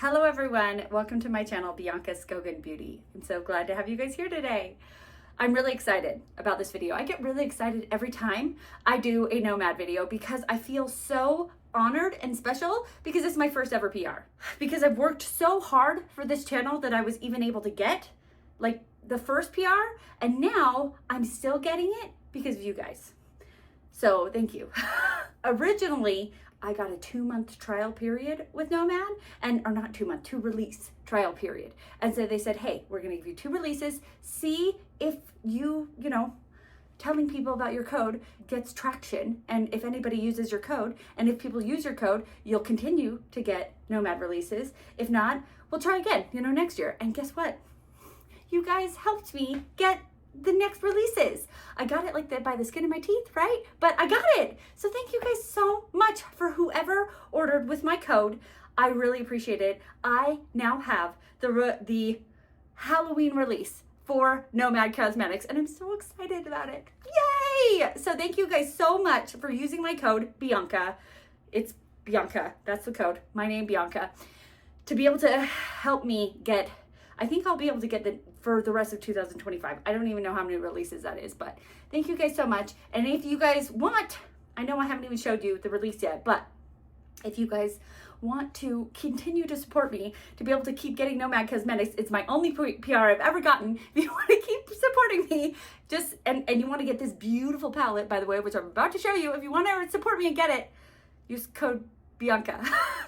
Hello everyone, welcome to my channel, Bianca Skogan Beauty. I'm so glad to have you guys here today. I'm really excited about this video. I get really excited every time I do a Nomad video because I feel so honored and special because it's my first ever PR. Because I've worked so hard for this channel that I was even able to get like the first PR, and now I'm still getting it because of you guys. So thank you. Originally, I got a 2-month trial period with Nomad, or not 2-month, 2-release trial period. And so they said, hey, we're gonna give you 2 releases, see if you telling people about your code gets traction, and if anybody uses your code, and if people use your code, you'll continue to get Nomad releases. If not, we'll try again, next year. And guess what? You guys helped me get the next releases. I got it like that by the skin of my teeth, right? But I got it. So thank you guys so much for whoever ordered with my code. I really appreciate it. I now have the Halloween release for Nomad Cosmetics, and I'm so excited about it. Yay! So thank you guys so much for using my code, Bianca. It's Bianca, that's the code. My name, Bianca. To be able to help me get, I think I'll be able to get for the rest of 2025. I don't even know how many releases that is, but thank you guys so much. And if you guys want, I know I haven't even showed you the release yet, but if you guys want to continue to support me to be able to keep getting Nomad Cosmetics, it's my only PR I've ever gotten. If you want to keep supporting me, and you want to get this beautiful palette, by the way, which I'm about to show you, if you want to support me and get it, use code Bianca.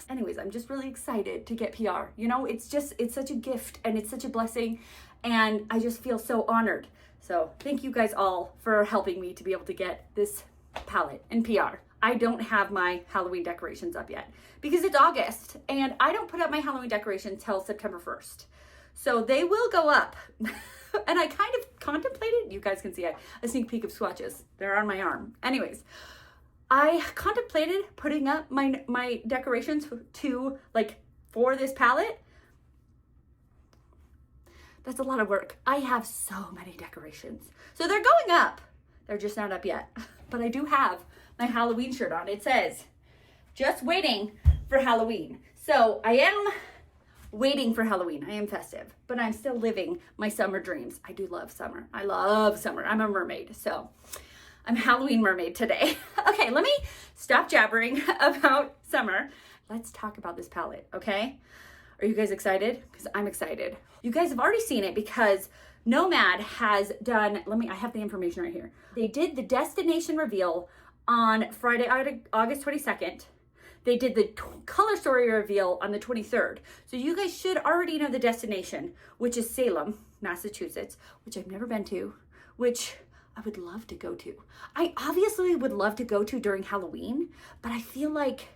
Anyways, I'm just really excited to get PR. It's such a gift and it's such a blessing, and I just feel so honored. So thank you guys all for helping me to be able to get this palette and PR. I don't have my Halloween decorations up yet because it's August, and I don't put up my Halloween decorations till September 1st. So they will go up. And I kind of contemplated, you guys can see a sneak peek of swatches. They're on my arm. Anyways, I contemplated putting up my decorations for this palette. That's a lot of work. I have so many decorations. So they're going up. They're just not up yet. But I do have my Halloween shirt on. It says, just waiting for Halloween. So I am waiting for Halloween. I am festive, but I'm still living my summer dreams. I do love summer. I love summer. I'm a mermaid, so I'm Halloween mermaid today. Okay, let me stop jabbering about summer. Let's talk about this palette, okay? Are you guys excited? Because I'm excited. You guys have already seen it because Nomad has done, I have the information right here. They did the destination reveal on Friday, August 22nd. They did the color story reveal on the 23rd. So you guys should already know the destination, which is Salem, Massachusetts, which I've never been to, which I would love to go to. I obviously would love to go to during Halloween, but I feel like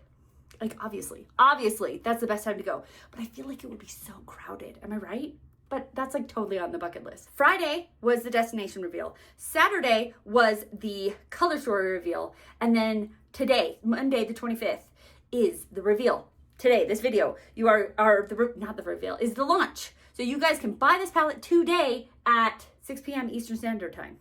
obviously that's the best time to go. But I feel like it would be so crowded. Am I right? But that's totally on the bucket list. Friday was the destination reveal. Saturday was the color story reveal. And then today, Monday the 25th, is the reveal. Today, this video, not the reveal, is the launch. So you guys can buy this palette today at 6 p.m. Eastern Standard Time.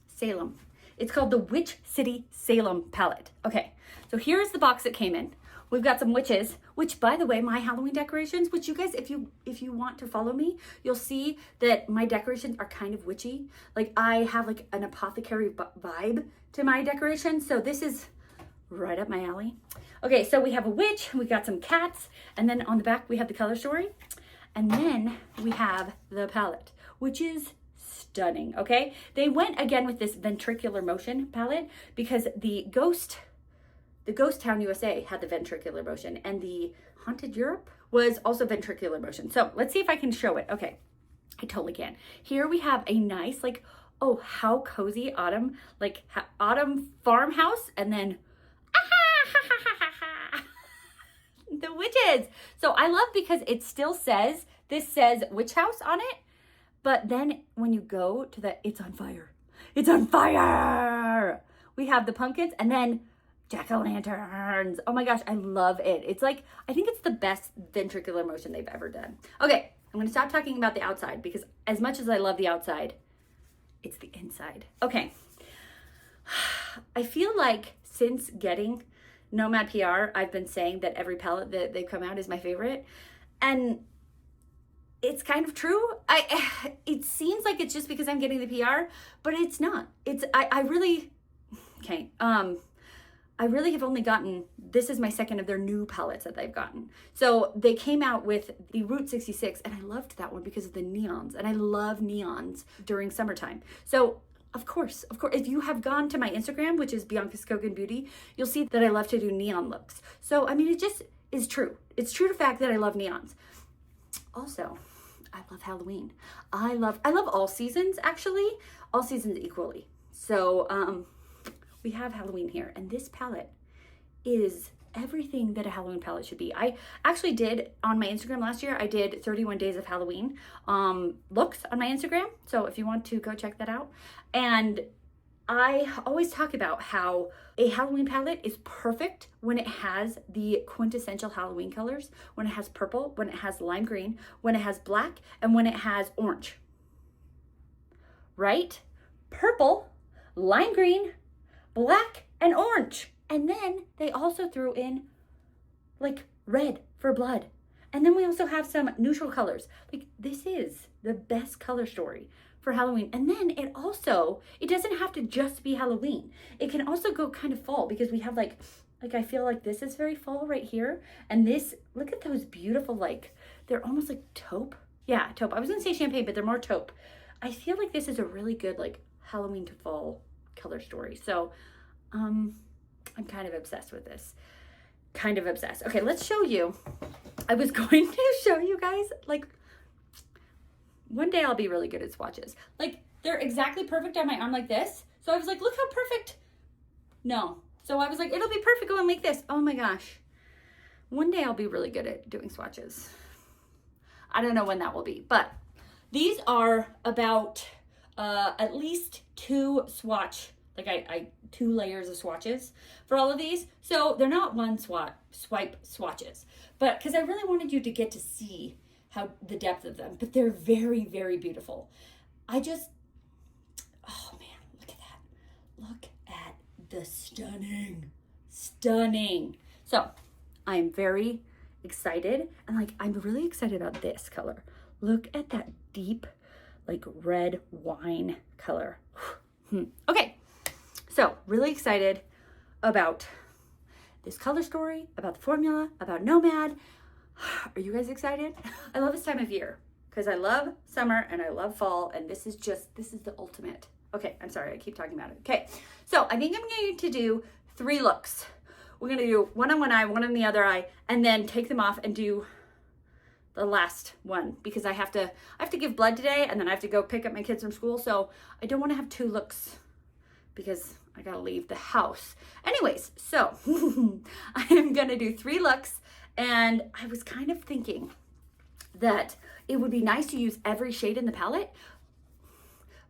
Salem. It's called the Witch City Salem palette. Okay, so here's the box it came in. We've got some witches, which, by the way, my Halloween decorations, which you guys, if you want to follow me, you'll see that my decorations are kind of witchy. I have an apothecary vibe to my decorations. So this is right up my alley. Okay, so we have a witch, we got some cats, and then on the back we have the color story. And then we have the palette, which is stunning, okay? They went again with this ventricular motion palette because the Ghost Town USA had the ventricular motion, and the Haunted Europe was also ventricular motion. So let's see if I can show it. Okay, I totally can. Here we have a nice, oh, how cozy autumn, autumn farmhouse, and then the witches. So I love because it still says, this says witch house on it, but then when you go to it's on fire. It's on fire! We have the pumpkins, and then jack-o'-lanterns. Oh my gosh, I love it. It's I think it's the best ventricular motion they've ever done. Okay, I'm gonna stop talking about the outside because as much as I love the outside, it's the inside. Okay, I feel like since getting Nomad PR, I've been saying that every palette that they've come out is my favorite. And it's kind of true. It seems like it's just because I'm getting the PR, but it's not. I really have only gotten, this is my second of their new palettes that they've gotten. So they came out with the Route 66, and I loved that one because of the neons, and I love neons during summertime. So of course, if you have gone to my Instagram, which is Bianca's Kogan Beauty, you'll see that I love to do neon looks. So, I mean, it just is true. It's true to fact that I love neons. Also, I love Halloween. I love all seasons, actually, all seasons equally. So, we have Halloween here, and this palette is everything that a Halloween palette should be. I actually did on my Instagram last year, I did 31 days of Halloween looks on my Instagram. So if you want to go check that out. And I always talk about how a Halloween palette is perfect when it has the quintessential Halloween colors, when it has purple, when it has lime green, when it has black, and when it has orange. Right? Purple, lime green, black, and orange. And then they also threw in like red for blood. And then we also have some neutral colors. Like, this is the best color story for Halloween. And then it doesn't have to just be Halloween. It can also go kind of fall, because we have like I feel like this is very fall right here. And this, look at those beautiful, like, they're almost like taupe. Yeah, taupe. I was gonna say champagne, but they're more taupe. I feel like this is a really good, like, Halloween to fall color story. So, I'm kind of obsessed with this. Kind of obsessed. Okay, let's show you. I was going to show you guys, like, one day I'll be really good at swatches. Like, they're exactly perfect on my arm like this. So I was like, look how perfect. No. So I was like, it'll be perfect going like this. Oh my gosh. One day I'll be really good at doing swatches. I don't know when that will be, but these are about at least two swatch, like I 2 layers of swatches for all of these. So they're not one swipe swatches, but because I really wanted you to get to see how the depth of them, but they're very, very beautiful. Oh man, look at that. Look at the stunning. So I am very excited, and like, I'm really excited about this color. Look at that deep, like, red wine color. Okay. So, really excited about this color story, about the formula, about Nomad. Are you guys excited? I love this time of year because I love summer and I love fall, and this is the ultimate. Okay, I'm sorry, I keep talking about it. Okay, so I think I'm going to do 3 looks. We're going to do one on one eye, one on the other eye, and then take them off and do the last one, because I have to give blood today, and then I have to go pick up my kids from school. So I don't want to have 2 looks because I gotta leave the house. Anyways, so I am gonna do 3 looks, and I was kind of thinking that it would be nice to use every shade in the palette,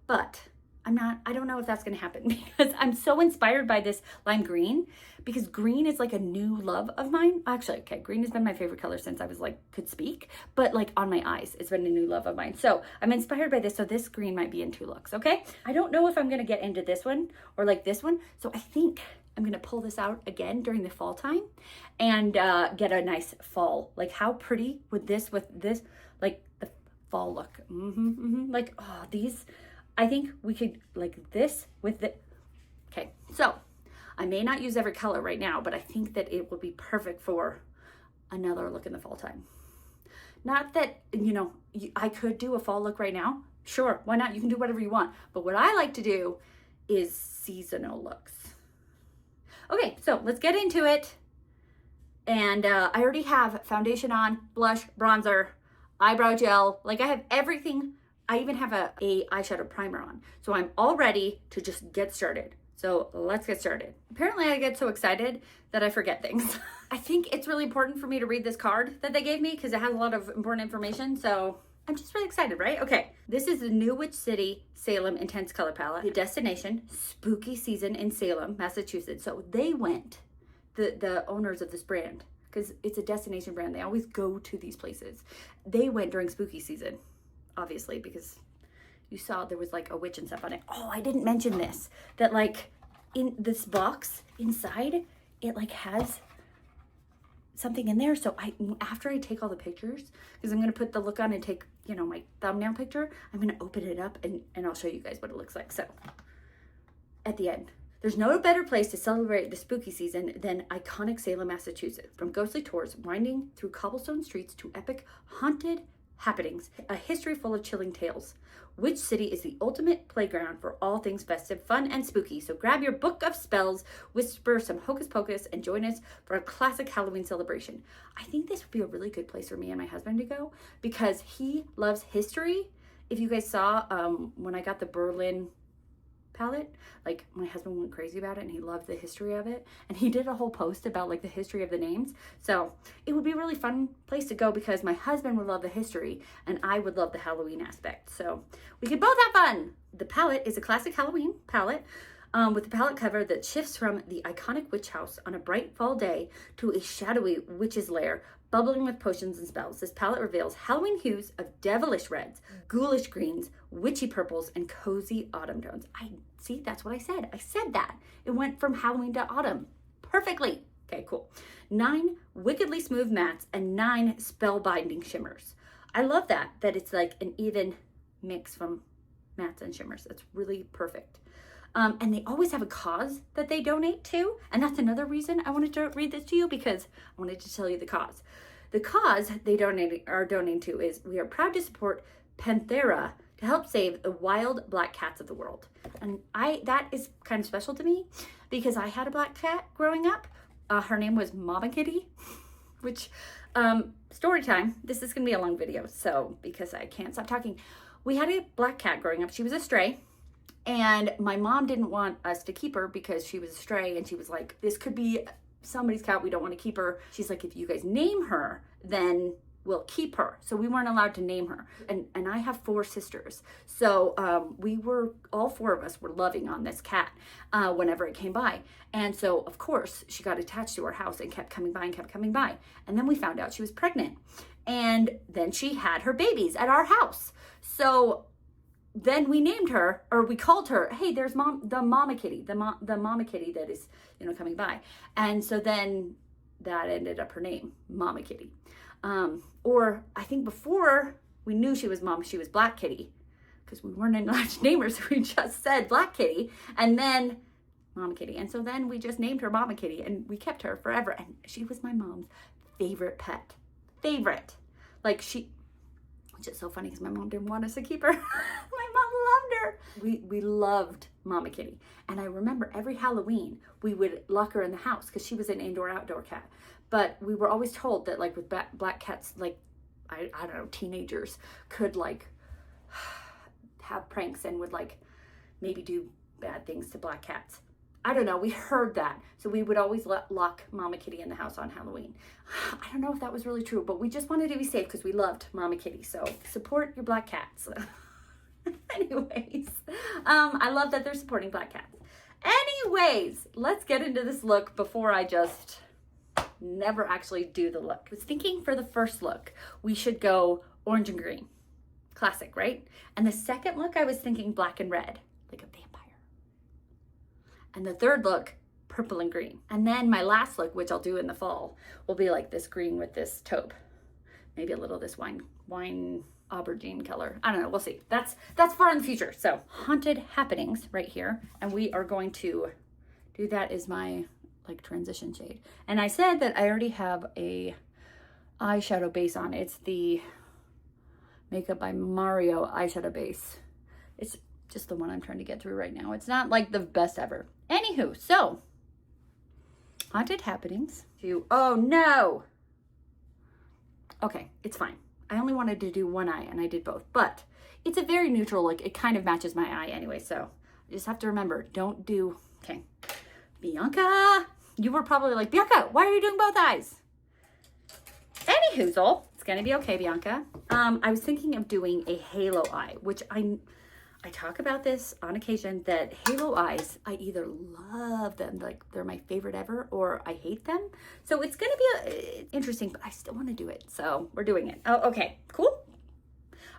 but I don't know if that's gonna happen because I'm so inspired by this lime green, because green is like a new love of mine. Actually, okay, green has been my favorite color since I was like, could speak, but like on my eyes, it's been a new love of mine. So I'm inspired by this. So this green might be in 2 looks, okay? I don't know if I'm gonna get into this one or like this one. So I think I'm gonna pull this out again during the fall time and get a nice fall. Like, how pretty would this, with this, like the fall look. Like, oh, these, I think we could, like this with the, okay, so I may not use every color right now, but I think that it would be perfect for another look in the fall time. Not that, I could do a fall look right now. Sure, why not? You can do whatever you want. But what I like to do is seasonal looks. Okay, so let's get into it. And I already have foundation on, blush, bronzer, eyebrow gel. Like, I have everything. I even have a eyeshadow primer on. So I'm all ready to just get started. So let's get started. Apparently I get so excited that I forget things. I think it's really important for me to read this card that they gave me because it has a lot of important information. So I'm just really excited, right? Okay, this is the New Witch City Salem Intense Color Palette. The destination, spooky season in Salem, Massachusetts. So they went, the owners of this brand, because it's a destination brand. They always go to these places. They went during spooky season, obviously, because you saw there was like a witch and stuff on it. Oh, I didn't mention this, that like in this box inside, it like has something in there. So after I take all the pictures, because I'm going to put the look on and take, you know, my thumbnail picture, I'm going to open it up and I'll show you guys what it looks like. So at the end, there's no better place to celebrate the spooky season than iconic Salem, Massachusetts. From ghostly tours winding through cobblestone streets to epic haunted happenings, a history full of chilling tales. Witch City is the ultimate playground for all things festive, fun, and spooky. So grab your book of spells, whisper some hocus pocus, and join us for a classic Halloween celebration. I think this would be a really good place for me and my husband to go because he loves history. If you guys saw when I got the Berlin palette, like my husband went crazy about it and he loved the history of it, and he did a whole post about like the history of the names. So it would be a really fun place to go because my husband would love the history and I would love the Halloween aspect, so we could both have fun. The palette is a classic Halloween palette with a palette cover that shifts from the iconic witch house on a bright fall day to a shadowy witch's lair bubbling with potions and spells. This palette reveals Halloween hues of devilish reds, ghoulish greens, witchy purples, and cozy autumn tones. See, that's what I said. I said that. It went from Halloween to autumn perfectly. Okay, cool. 9 wickedly smooth mattes and 9 spellbinding shimmers. I love that it's like an even mix from mattes and shimmers. That's really perfect. And they always have a cause that they donate to. And that's another reason I wanted to read this to you, because I wanted to tell you the cause. The cause they are donating to is we are proud to support Panthera to help save the wild black cats of the world. And that is kind of special to me because I had a black cat growing up. Her name was Mama Kitty, which, story time. This is going to be a long video, so because I can't stop talking. We had a black cat growing up. She was a stray. And my mom didn't want us to keep her because she was a stray, and she was like, this could be somebody's cat, we don't want to keep her. She's like, if you guys name her, then we'll keep her. So we weren't allowed to name her. And I have 4 sisters. So all 4 of us were loving on this cat whenever it came by. And so, of course, she got attached to our house and kept coming by and kept coming by. And then we found out she was pregnant. And then she had her babies at our house. So then we named her, or we called her, hey, there's the Mama Kitty, the Mama Kitty that is, you know, coming by. And so then that ended up her name, Mama Kitty. Or I think before we knew she was Black Kitty, because we weren't allowed to name her, so we just said Black Kitty, and then Mama Kitty. And so then we just named her Mama Kitty, and we kept her forever. And she was my mom's favorite pet. Favorite. Like which is so funny because my mom didn't want us to keep her. My mom loved her. We loved Mama Kitty. And I remember every Halloween we would lock her in the house because she was an indoor-outdoor cat. But we were always told that like with black cats, like, I don't know, teenagers could like have pranks and would like maybe do bad things to black cats. I don't know, we heard that. So we would always lock Mama Kitty in the house on Halloween. I don't know if that was really true, but we just wanted to be safe because we loved Mama Kitty. So support your black cats. Anyways, I love that they're supporting black cats. Anyways, let's get into this look before I just never actually do the look. I was thinking for the first look, we should go orange and green. Classic, right? And the second look, I was thinking black and red, like a vampire. And the third look, purple and green. And then my last look, which I'll do in the fall, will be like this green with this taupe. Maybe a little this wine aubergine color. I don't know, we'll see. That's far in the future. So haunted happenings right here. And we are going to do that as my like transition shade. And I said that I already have a eyeshadow base on. It's the Makeup by Mario eyeshadow base. It's just the one I'm trying to get through right now. It's not like the best ever. Anywho, so haunted happenings. Oh no. Okay, it's fine. I only wanted to do one eye and I did both, but it's a very neutral look. It kind of matches my eye anyway. So you just have to remember, don't do, okay. Bianca, you were probably like, Bianca, why are you doing both eyes? Anyhoozle, it's gonna be okay, Bianca. I was thinking of doing a halo eye, which I talk about this on occasion, that halo eyes, I either love them, like they're my favorite ever, or I hate them. So it's gonna be interesting, but I still wanna do it. So we're doing it. Oh, okay, cool.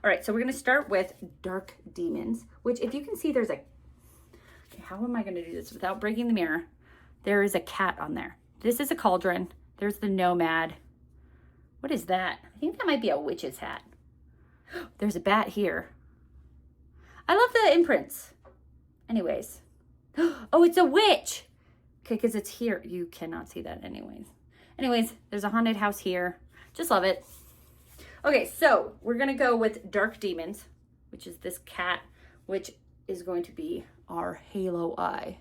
All right, so we're gonna start with Dark Demons, which if you can see there's okay, how am I gonna do this without breaking the mirror? There is a cat on there. This is a cauldron. There's the Nomad. What is that? I think that might be a witch's hat. There's a bat here. I love the imprints. Anyways. Oh, it's a witch. Okay, because it's here. You cannot see that anyways. Anyways, there's a haunted house here. Just love it. Okay, so we're going to go with Dark Demons, which is this cat, which is going to be our halo eye.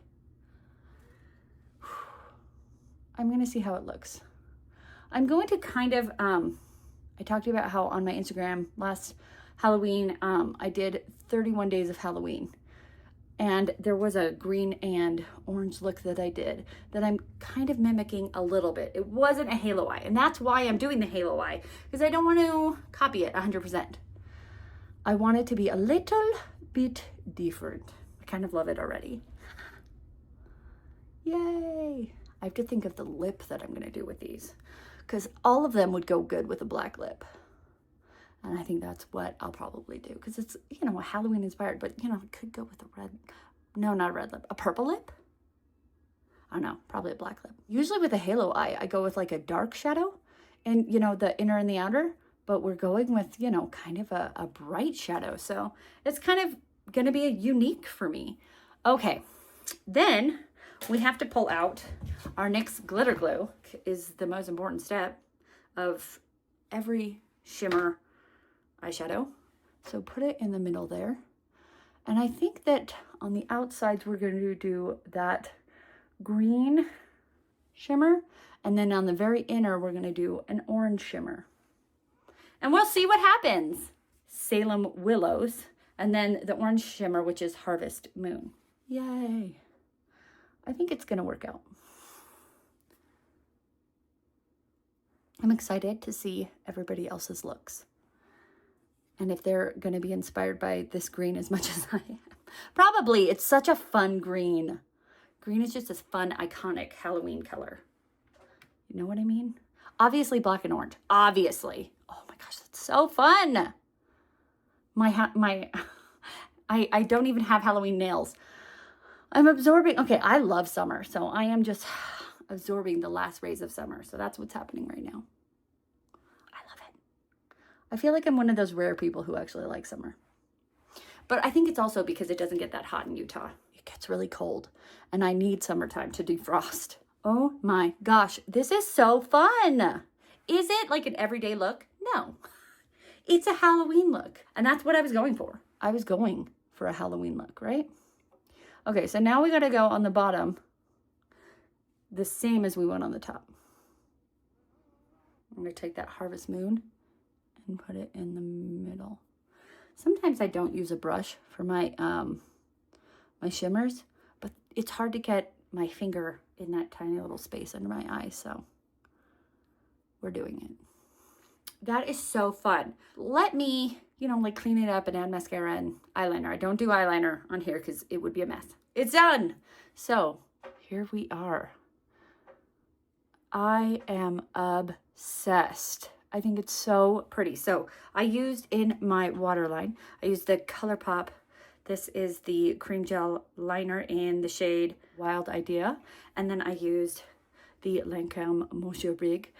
I'm going to see how it looks. I'm going to kind of, I talked to you about how on my Instagram last Halloween, I did 31 days of Halloween. And there was a green and orange look that I did that I'm kind of mimicking a little bit. It wasn't a halo eye. And that's why I'm doing the halo eye, because I don't want to copy it 100%. I want it to be a little bit different. I kind of love it already. Yay. I have to think of the lip that I'm going to do with these, because all of them would go good with a black lip. And I think that's what I'll probably do, because it's, you know, Halloween inspired, but, you know, it could go with a red, no, not a red lip, a purple lip? I don't know, probably a black lip. Usually with a halo eye, I go with like a dark shadow and, you know, the inner and the outer, but we're going with, you know, kind of a bright shadow. So it's kind of going to be a unique for me. Okay, then we have to pull out our NYX glitter glue. Is the most important step of every shimmer eyeshadow. So put it in the middle there. And I think that on the outsides, we're going to do that green shimmer. And then on the very inner, we're going to do an orange shimmer. And we'll see what happens. Salem Willows. And then the orange shimmer, which is Harvest Moon. Yay. I think it's going to work out. I'm excited to see everybody else's looks. And if they're going to be inspired by this green as much as I am. Probably. It's such a fun green. Green is just this fun, iconic Halloween color. You know what I mean? Obviously black and orange. Obviously. Oh my gosh, that's so fun. I don't even have Halloween nails. I'm absorbing. Okay, I love summer. So I am just absorbing the last rays of summer. So that's what's happening right now. I feel like I'm one of those rare people who actually like summer. But I think it's also because it doesn't get that hot in Utah. It gets really cold. And I need summertime to defrost. Oh my gosh. This is so fun. Is it like an everyday look? No. It's a Halloween look. And that's what I was going for. I was going for a Halloween look, right? Okay, so now we got to go on the bottom the same as we went on the top. I'm going to take that Harvest Moon and put it in the middle. Sometimes I don't use a brush for my my shimmers, but it's hard to get my finger in that tiny little space under my eye, so we're doing it. That is so fun. Let me, you know, like clean it up and add mascara and eyeliner. I don't do eyeliner on here because it would be a mess. It's done. So here we are. I am obsessed. I think it's so pretty. So I used in my waterline, I used the ColourPop. This is the cream gel liner in the shade Wild Idea. And then I used the Lancome Monsieur Brig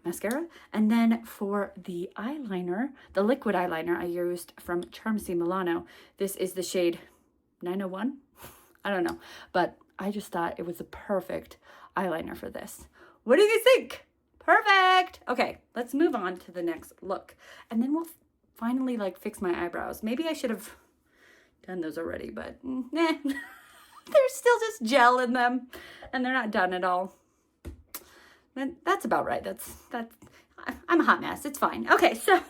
mascara. And then for the eyeliner, the liquid eyeliner I used from Charmsy Milano. This is the shade 901. I don't know, but I just thought it was the perfect eyeliner for this. What do you guys think? Perfect. Okay, let's move on to the next look. And then we'll finally like fix my eyebrows. Maybe I should have done those already, but nah. There's still just gel in them and they're not done at all. And that's about right. I'm a hot mess. It's fine. Okay, so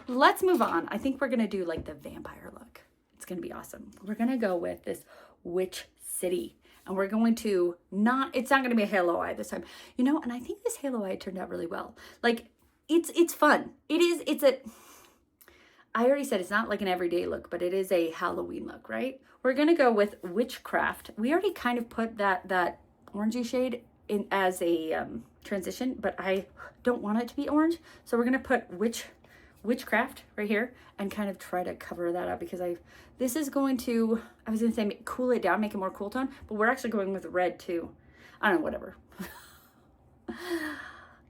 let's move on. I think we're going to do like the vampire look. It's going to be awesome. We're going to go with this Witch City. And we're going to it's not going to be a halo eye this time. You know, and I think this halo eye turned out really well. Like, it's fun. I already said it's not like an everyday look, but it is a Halloween look, right? We're going to go with Witchcraft. We already kind of put that orangey shade in as a transition, but I don't want it to be orange. So we're going to put Witchcraft right here and kind of try to cover that up because this is going to, I was going to say cool it down, make it more cool tone, but we're actually going with red too. I don't know, whatever.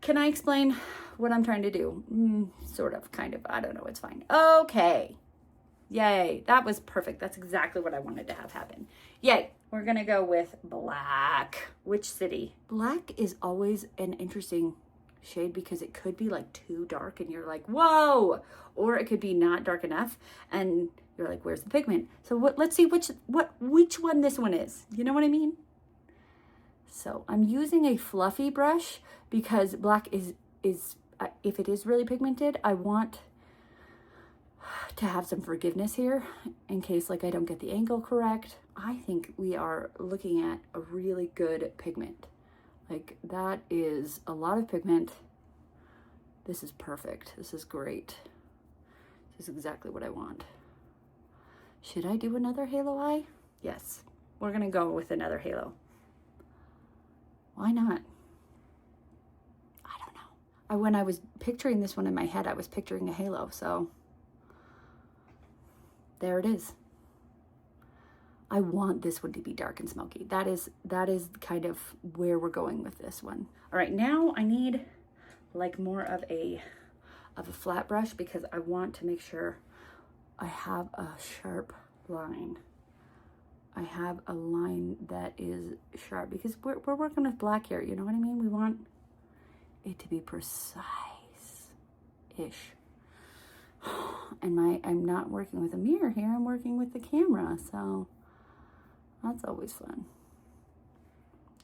Can I explain what I'm trying to do? Sort of, kind of. I don't know. It's fine. Okay. Yay. That was perfect. That's exactly what I wanted to have happen. Yay. We're going to go with black. Which city? Black is always an interesting shade because it could be like too dark and you're like, whoa, or it could be not dark enough and you're like, where's the pigment? So let's see which one this one is. You know what I mean? So I'm using a fluffy brush because black is if it is really pigmented, I want to have some forgiveness here in case like I don't get the angle correct. I think we are looking at a really good pigment. Like that is a lot of pigment. This is perfect. This is great. This is exactly what I want. Should I do another halo eye? Yes, we're gonna go with another halo. Why not? I don't know. When I was picturing this one in my head, I was picturing a halo, so there it is. I want this one to be dark and smoky. That is kind of where we're going with this one. All right, now I need like more of a flat brush because I want to make sure I have a sharp line. I have a line that is sharp because we're working with black here. You know what I mean? We want it to be precise-ish. And I'm not working with a mirror here. I'm working with the camera, so that's always fun.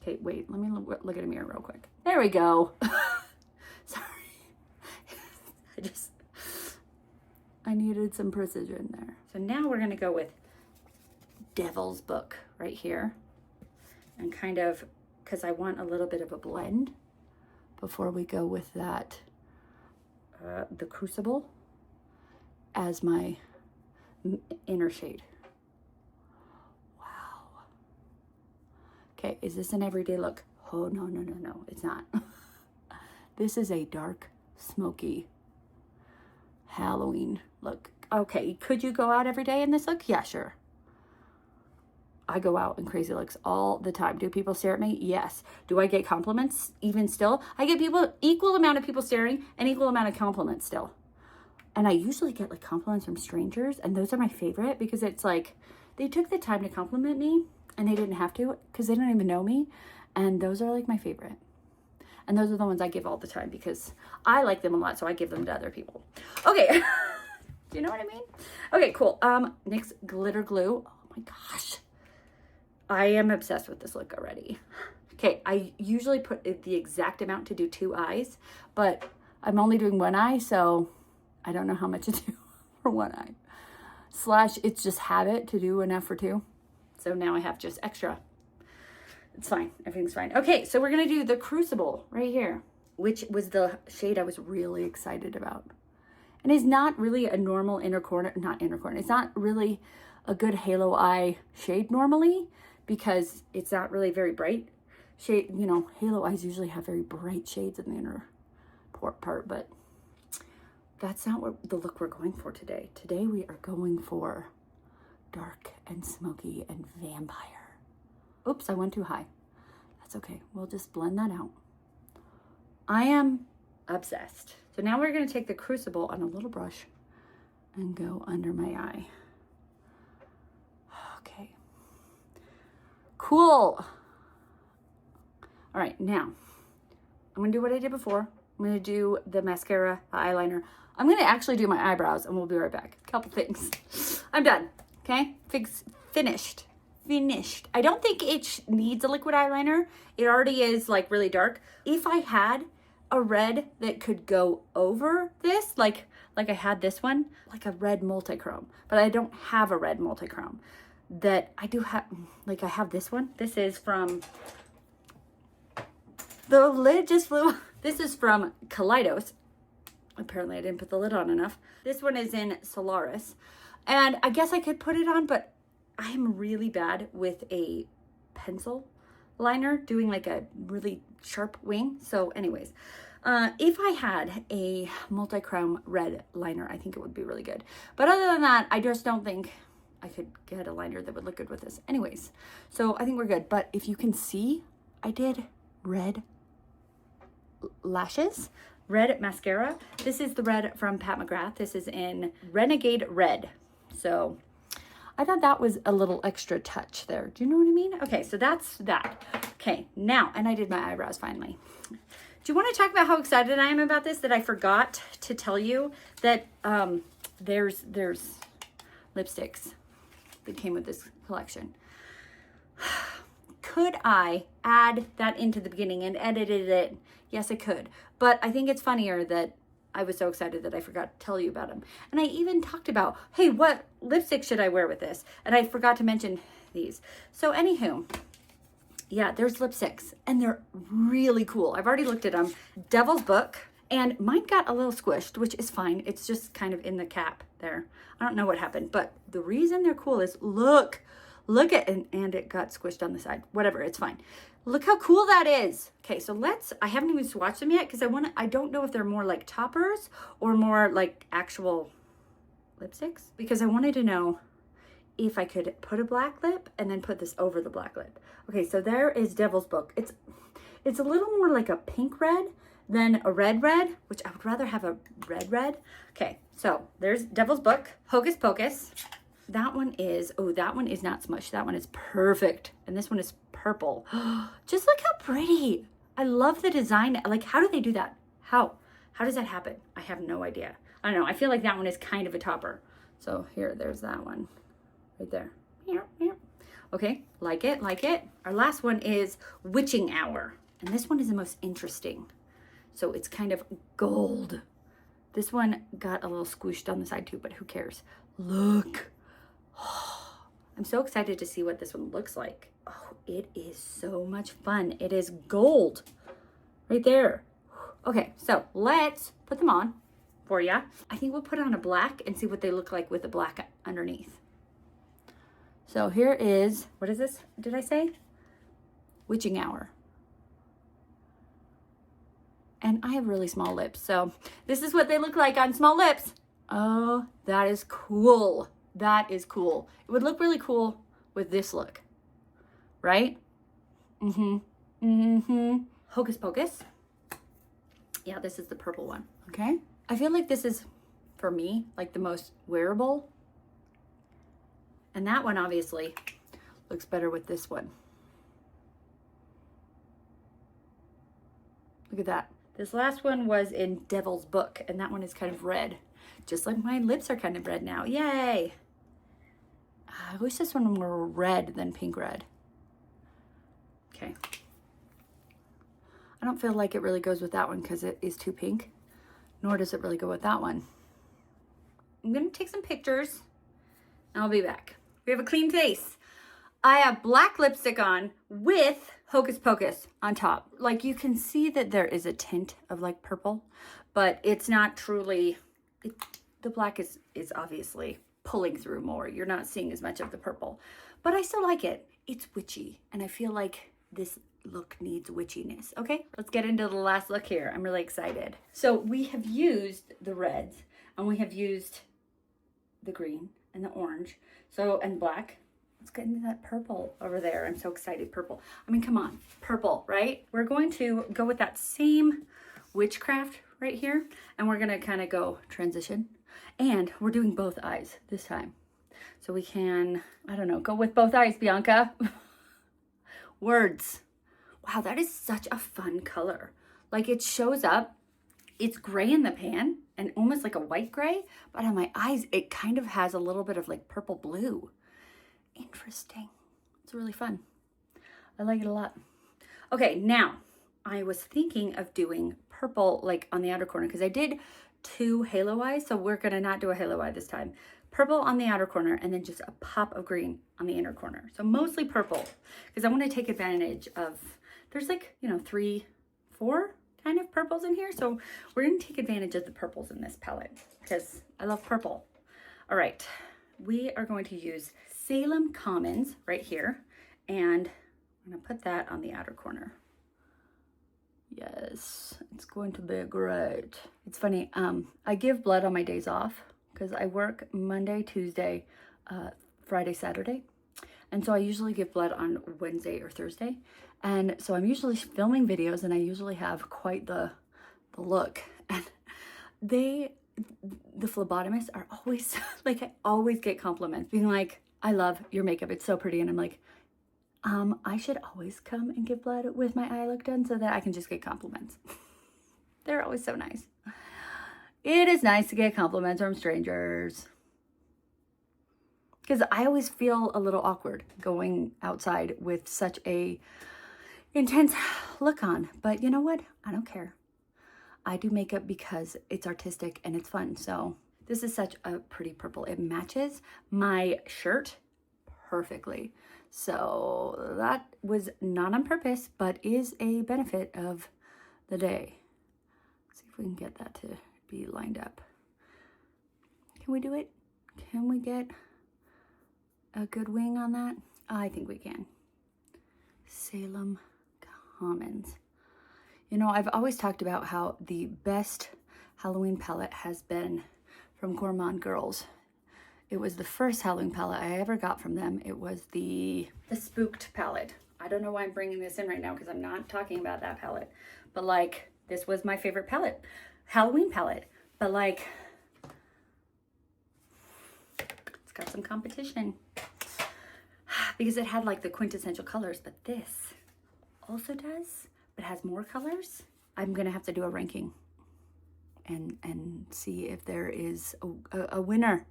Okay, wait, let me look at a mirror real quick. There we go. Sorry. I needed some precision there. So now we're gonna go with Devil's Book right here. And kind of, because I want a little bit of a blend before we go with that, the Crucible as my inner shade. Wow. Okay, is this an everyday look? Oh, no, it's not. This is a dark, smoky Halloween look. Okay, could you go out every day in this look? Yeah, sure. I go out in crazy looks all the time. Do people stare at me? Yes. Do I get compliments even still? I get equal amount of people staring and equal amount of compliments still. And I usually get like compliments from strangers, and those are my favorite because it's like they took the time to compliment me and they didn't have to because they don't even know me. And those are like my favorite. And those are the ones I give all the time because I like them a lot, so I give them to other people. Okay. Do you know what I mean? Okay, cool. NYX Glitter Glue. Oh my gosh. I am obsessed with this look already. Okay, I usually put the exact amount to do 2 eyes, but I'm only doing 1 eye, so I don't know how much to do for 1 eye. / it's just habit to do enough for 2. So now I have just extra. It's fine. Everything's fine. Okay, so we're going to do the Crucible right here, which was the shade I was really excited about. And it's not really a normal it's not really a good halo eye shade normally because it's not really very bright shade. You know, halo eyes usually have very bright shades in the inner part, but that's not what the look we're going for today. Today we are going for dark and smoky and vampire. Oops, I went too high. That's okay. We'll just blend that out. I am obsessed. So now we're going to take the Crucible on a little brush and go under my eye. Okay. Cool. All right, now I'm going to do what I did before. I'm going to do the mascara, the eyeliner. I'm going to actually do my eyebrows and we'll be right back. Couple things. I'm done. Okay? Finished. I don't think it needs a liquid eyeliner. It already is like really dark. If I had a red that could go over this, like I had this one, like a red multichrome, but I don't have a red multichrome. That I do have, like I have this one. This is from, the lid just flew. This is from Kaleidos. Apparently I didn't put the lid on enough. This one is in Solaris. And I guess I could put it on, but I am really bad with a pencil liner, doing like a really sharp wing. So anyways, if I had a multi-chrome red liner, I think it would be really good. But other than that, I just don't think I could get a liner that would look good with this. Anyways, so I think we're good. But if you can see, I did red lashes, red mascara. This is the red from Pat McGrath. This is in Renegade Red. So I thought that was a little extra touch there. Do you know what I mean? Okay, so that's that. Okay, now, and I did my eyebrows finally. Do you want to talk about how excited I am about this, that I forgot to tell you that there's lipsticks that came with this collection. Could I add that into the beginning and edited it? Yes, I could. But I think it's funnier that I was so excited that I forgot to tell you about them. And I even talked about, hey, what lipstick should I wear with this? And I forgot to mention these. So anywho, yeah, there's lipsticks and they're really cool. I've already looked at them. Devil's Book, and mine got a little squished, which is fine. It's just kind of in the cap there. I don't know what happened, but the reason they're cool is look at, and it got squished on the side. Whatever, it's fine. Look how cool that is. Okay, so I haven't even swatched them yet because I don't know if they're more like toppers or more like actual lipsticks, because I wanted to know if I could put a black lip and then put this over the black lip. Okay, so there is Devil's Book. It's a little more like a pink red than a red, which I would rather have a red. Okay, so there's Devil's Book, Hocus Pocus. That one is not smushed. That one is perfect. And this one is purple. Just look how pretty. I love the design. Like, how do they do that? How does that happen? I have no idea. I don't know. I feel like that one is kind of a topper. So here, there's that one right there. Okay, like it. Our last one is Witching Hour. And this one is the most interesting. So it's kind of gold. This one got a little squished on the side too, but who cares? Look. I'm so excited to see what this one looks like. Oh, it is so much fun. It is gold right there. Okay, so let's put them on for ya. I think we'll put on a black and see what they look like with the black underneath. So here is, what is this? What did I say? Witching Hour. And I have really small lips, so this is what they look like on small lips. Oh, that is cool. That is cool. It would look really cool with this look, right? Hocus Pocus. Yeah, this is the purple one, okay? I feel like this is, for me, like the most wearable. And that one obviously looks better with this one. Look at that. This last one was in Devil's Book, and that one is kind of red. Just like my lips are kind of red now. Yay! I wish this one were more red than pink red. Okay. I don't feel like it really goes with that one because it is too pink, nor does it really go with that one. I'm gonna take some pictures and I'll be back. We have a clean face. I have black lipstick on with Hocus Pocus on top. Like, you can see that there is a tint of like purple, but it's not truly, the black is obviously pulling through more. You're not seeing as much of the purple, but I still like it. It's witchy, and I feel like this look needs witchiness. Okay, let's get into the last look here. I'm really excited. So we have used the reds, and we have used the green and the orange, and black. Let's get into that purple over there. I'm so excited. Purple. I mean, come on, purple, right? We're going to go with that same witchcraft right here, and we're gonna kind of go transition, and we're doing both eyes this time. So we can, I don't know, go with both eyes, Bianca. Words. Wow, that is such a fun color. Like, it shows up, it's gray in the pan and almost like a white gray, but on my eyes, it kind of has a little bit of like purple blue. Interesting. It's really fun. I like it a lot. Okay, now I was thinking of doing purple like on the outer corner because I did 2 halo eyes, so we're gonna not do a halo eye this time. Purple on the outer corner and then just a pop of green on the inner corner. So mostly purple because I want to take advantage of, there's like, 3, 4 kind of purples in here. So we're going to take advantage of the purples in this palette because I love purple. All right, we are going to use Salem Commons right here, and I'm going to put that on the outer corner. Yes, it's going to be great. It's funny, I give blood on my days off because I work Monday, Tuesday, Friday, Saturday, And so I usually give blood on Wednesday or Thursday. And so I'm usually filming videos and I usually have quite the look. And the phlebotomists are always, like, I always get compliments being like, I love your makeup. It's so pretty. And I'm like, I should always come and give blood with my eye look done so that I can just get compliments. They're always so nice. It is nice to get compliments from strangers. Because I always feel a little awkward going outside with such a intense look on. But you know what? I don't care. I do makeup because it's artistic and it's fun. So this is such a pretty purple. It matches my shirt perfectly. So that was not on purpose, but is a benefit of the day. Let's see if we can get that to be lined up. Can we do it? Can we get a good wing on that? I think we can. Salem Commons. You know, I've always talked about how the best Halloween palette has been from Gourmand Girls. It was the first Halloween palette I ever got from them. It was the Spooked palette. I don't know why I'm bringing this in right now because I'm not talking about that palette. But like, this was my favorite palette, Halloween palette. But like, it's got some competition because it had like the quintessential colors, but this also does, but has more colors. I'm gonna have to do a ranking and see if there is a winner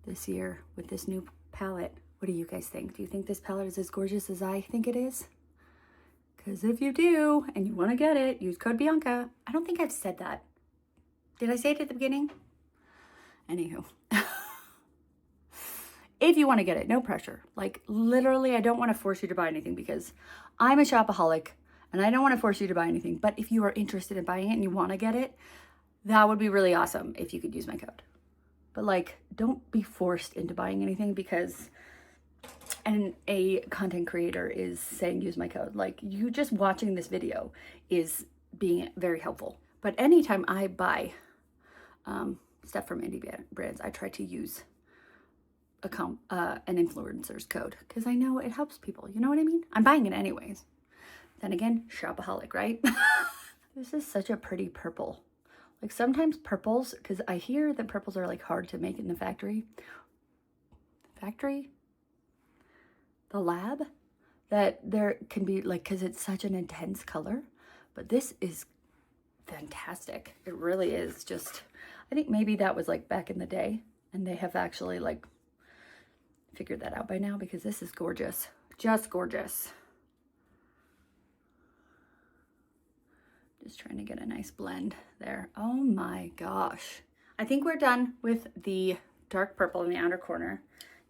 this year with this new palette. What do you guys think? Do you think this palette is as gorgeous as I think it is? Because if you do and you want to get it, use code Bianca. I don't think I've said that. Did I say it at the beginning? Anywho. If you want to get it, no pressure. Like literally, I don't want to force you to buy anything because I'm a shopaholic and I don't want to force you to buy anything. But if you are interested in buying it and you want to get it, that would be really awesome if you could use my code. But like, don't be forced into buying anything because a content creator is saying use my code. Like, you just watching this video is being very helpful. But anytime I buy stuff from indie brands, I try to use an influencer's code because I know it helps people. You know what I mean? I'm buying it anyways. Then again, shopaholic, right? This is such a pretty purple. Like sometimes purples, because I hear that purples are like hard to make in the factory. The lab, that there can be like, because it's such an intense color, but this is fantastic. It really is. Just, I think maybe that was like back in the day and they have actually like figured that out by now because this is gorgeous. Just gorgeous. Just trying to get a nice blend there. Oh my gosh. I think we're done with the dark purple in the outer corner.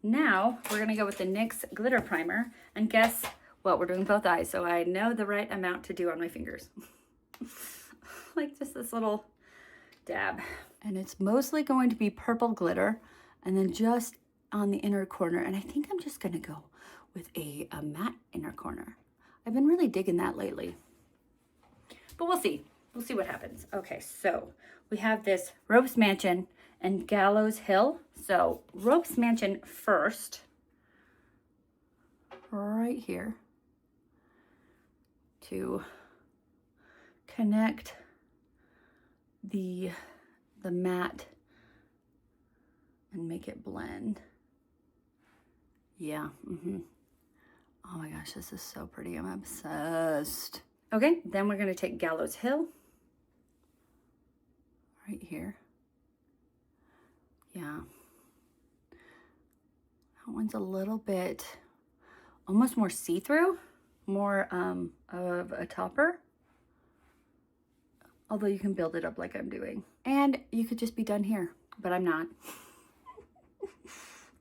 Now we're gonna go with the NYX glitter primer and guess what? We're doing both eyes, so I know the right amount to do on my fingers. Like just this little dab. And it's mostly going to be purple glitter and then just on the inner corner. And I think I'm just gonna go with a matte inner corner. I've been really digging that lately. But we'll see. We'll see what happens. Okay, so we have this Ropes Mansion and Gallows Hill. So Ropes Mansion first, right here, to connect the matte and make it blend. Yeah. Oh my gosh, this is so pretty. I'm obsessed. Okay, then we're gonna take Gallows Hill right here. Yeah. That one's a little bit, almost more see-through, more of a topper. Although you can build it up like I'm doing. And you could just be done here, but I'm not.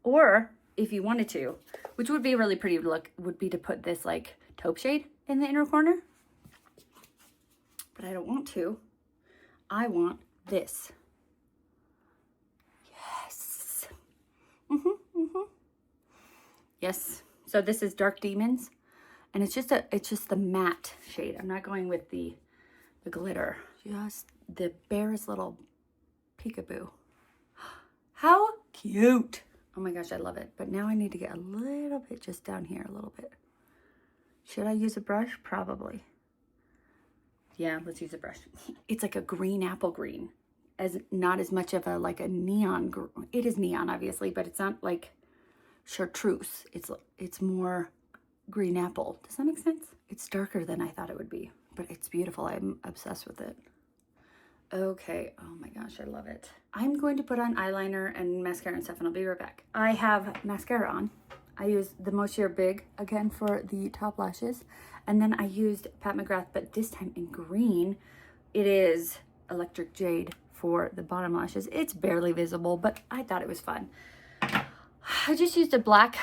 Or if you wanted to, which would be a really pretty look, would be to put this like taupe shade in the inner corner. But I don't want to. I want this. Yes. Yes. So this is Dark Demons, and it's just the matte shade. I'm not going with the glitter. Just the barest little peekaboo. How cute. Oh my gosh, I love it. But now I need to get a little bit just down here a little bit. Should I use a brush? Probably. Yeah, let's use a brush. It's like a green apple green. Not as much of a like a neon. It is neon, obviously, but it's not like chartreuse. It's more green apple. Does that make sense? It's darker than I thought it would be, but it's beautiful. I'm obsessed with it. Okay, oh my gosh, I love it. I'm going to put on eyeliner and mascara and stuff, and I'll be right back. I have mascara on. I used the Moshier Big again for the top lashes, and then I used Pat McGrath, but this time in green. It is Electric Jade for the bottom lashes. It's barely visible, but I thought it was fun. I just used a black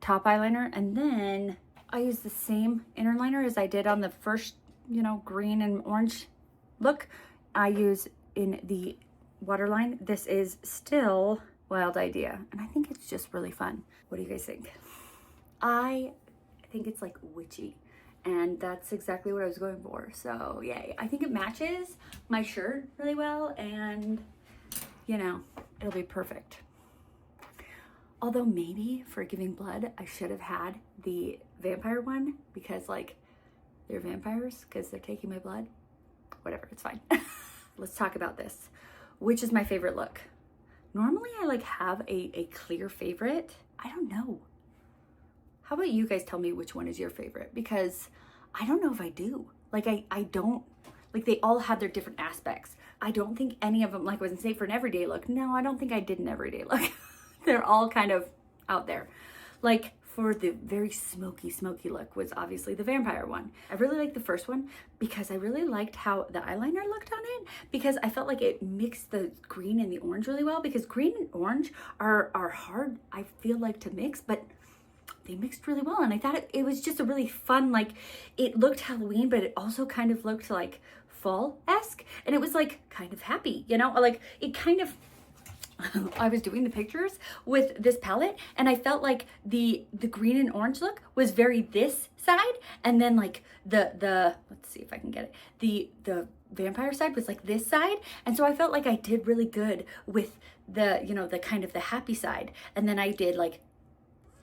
top eyeliner, and then I used the same inner liner as I did on the first, you know, green and orange look. I use in the waterline. This is still Wild Idea, and I think it's just really fun. What do you guys think? I think it's like witchy, and that's exactly what I was going for. So yay. I think it matches my shirt really well, and you know, it'll be perfect. Although maybe for Giving Blood, I should have had the vampire one, because like they're vampires because they're taking my blood. Whatever, it's fine. Let's talk about this. Which is my favorite look? Normally I like have a clear favorite. I don't know. How about you guys tell me which one is your favorite? Because I don't know if I do. Like I don't, like they all have their different aspects. I don't think any of them, like I was saying for an everyday look. No, I don't think I did an everyday look. They're all kind of out there. Like for the very smoky look was obviously the vampire one. I really liked the first one because I really liked how the eyeliner looked on it, because I felt like it mixed the green and the orange really well, because green and orange are hard, I feel like, to mix, but they mixed really well. And I thought it was just a really fun, like it looked Halloween, but it also kind of looked like fall-esque, and it was like kind of happy, you know, like it kind of, I was doing the pictures with this palette, and I felt like the green and orange look was very this side, and then like the let's see if I can get it, the vampire side was like this side. And so I felt like I did really good with the, you know, the kind of the happy side, and then I did like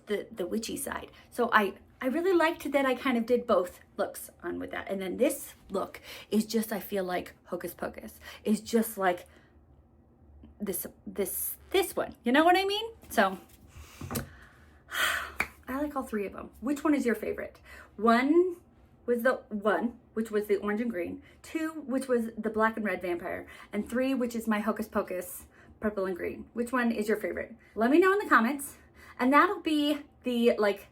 the witchy side. So I really liked that I kind of did both looks on with that. And then this look is just, I feel like Hocus Pocus is just like this one, you know what I mean? So I like all three of them. Which one is your favorite? One was the one, which was the orange and green. Two, which was the black and red vampire. And three, which is my Hocus Pocus purple and green. Which one is your favorite? Let me know in the comments. And that'll be the, like,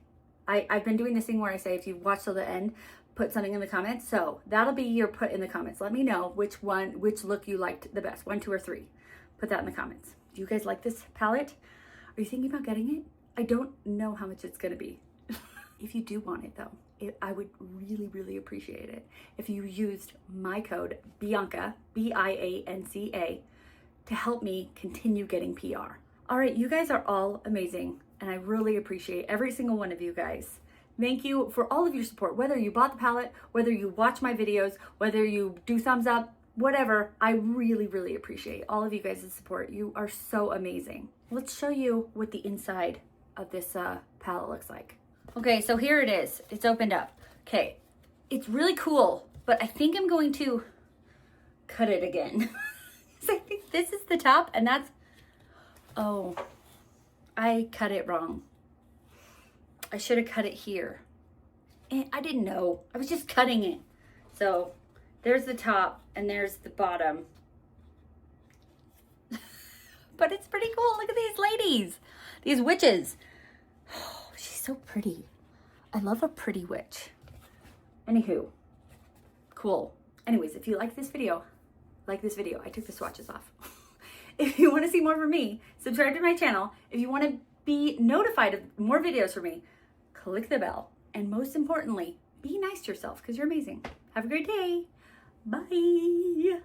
I've been doing this thing where I say, if you watch till the end, put something in the comments. So that'll be your put in the comments. Let me know which look you liked the best, 1, 2, or 3. Put that in the comments. Do you guys like this palette? Are you thinking about getting it? I don't know how much it's gonna be. If you do want it though, I would really appreciate it if you used my code Bianca, BIANCA, to help me continue getting PR. All right, you guys are all amazing, and I really appreciate every single one of you guys. Thank you for all of your support, whether you bought the palette, whether you watch my videos, whether you do thumbs up, whatever. I really appreciate all of you guys' support. You are so amazing. Let's show you what the inside of this palette looks like. Okay, so here it is. It's opened up. Okay, it's really cool, but I think I'm going to cut it again. I think this is the top, and that's, oh, I cut it wrong. I should have cut it here. And I didn't know. I was just cutting it. So there's the top and there's the bottom. But it's pretty cool. Look at these ladies. These witches. Oh, she's so pretty. I love a pretty witch. Anywho, cool. Anyways, if you like this video, I took the swatches off. If you want to see more from me, subscribe to my channel. If you want to be notified of more videos from me, click the bell. And most importantly, be nice to yourself because you're amazing. Have a great day. Bye.